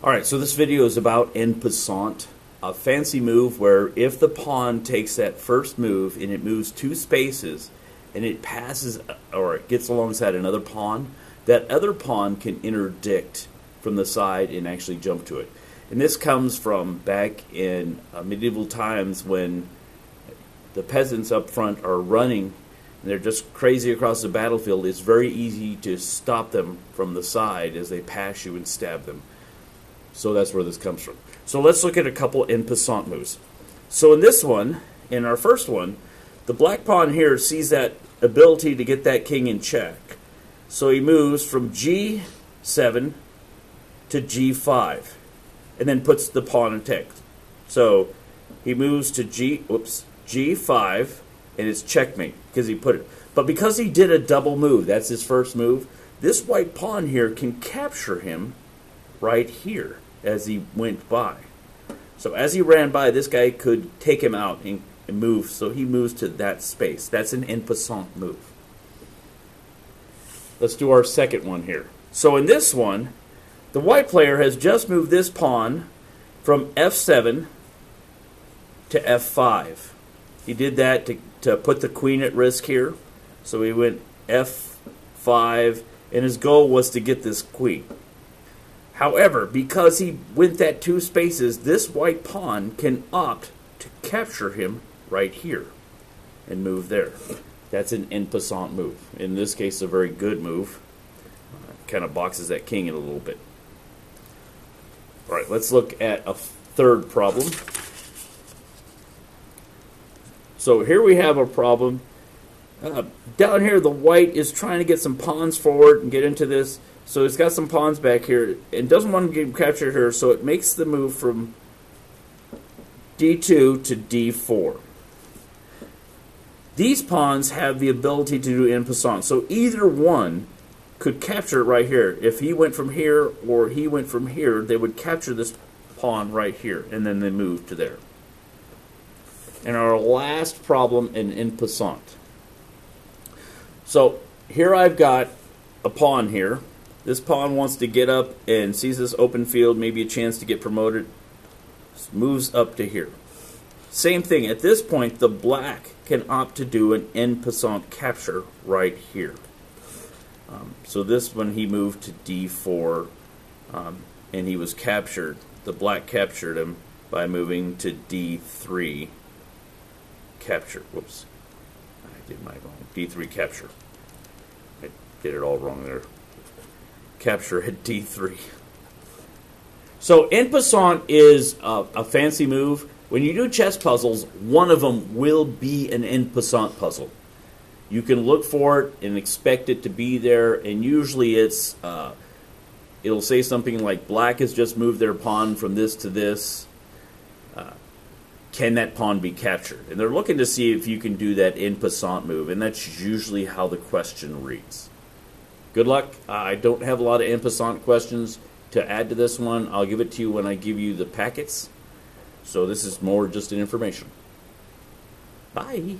Alright, so this video is about en passant, a fancy move where if the pawn takes that first move and it moves 2 spaces and it passes or it gets alongside another pawn, that other pawn can interdict from the side and actually jump to it. And this comes from back in medieval times when the peasants up front are running and they're just crazy across the battlefield. It's very easy to stop them from the side as they pass you and stab them. So that's where this comes from. So let's look at a couple en passant moves. So in this one, in our first one, the black pawn here sees that ability to get that king in check. So he moves from G7 to G5 and then puts the pawn in check. So he moves to G5 and it's checkmate because he put it. But because he did a double move, that's his first move, this white pawn here can capture him right here as he went by. So as he ran by, this guy could take him out and move, so he moves to that space. That's an en passant move. Let's do our second one here. So in this one, the white player has just moved this pawn from F7 to F5. He did that to put the queen at risk here. So he went F5, and his goal was to get this queen. However, because he went that 2 spaces, this white pawn can opt to capture him right here and move there. That's an en passant move. In this case, a very good move. Kind of boxes that king in a little bit. All right, let's look at a third problem. So here we have a problem. Down here, the white is trying to get some pawns forward and get into this. So it's got some pawns back here and doesn't want to get captured here, so it makes the move from D2 to D4. These pawns have the ability to do en passant, so either one could capture it right here. If he went from here or he went from here, they would capture this pawn right here, and then they move to there. And our last problem in en passant. So here I've got a pawn here. This pawn wants to get up and sees this open field, maybe a chance to get promoted, moves up to here. Same thing, at this point, the black can opt to do an en passant capture right here. So this one, he moved to D4, and he was captured. The black captured him by moving to D3 capture. Whoops, I did my wrong. D3 capture. I did it all wrong there. Capture at D3. So en passant is a fancy move. When you do chess puzzles, one of them will be an en passant puzzle. You can look for it and expect it to be there, and usually it'll say something like black has just moved their pawn from this to this. Can that pawn be captured? And they're looking to see if you can do that en passant move, and that's usually how the question reads. Good luck. I don't have a lot of en passant questions to add to this one. I'll give it to you when I give you the packets. So this is more just an information. Bye.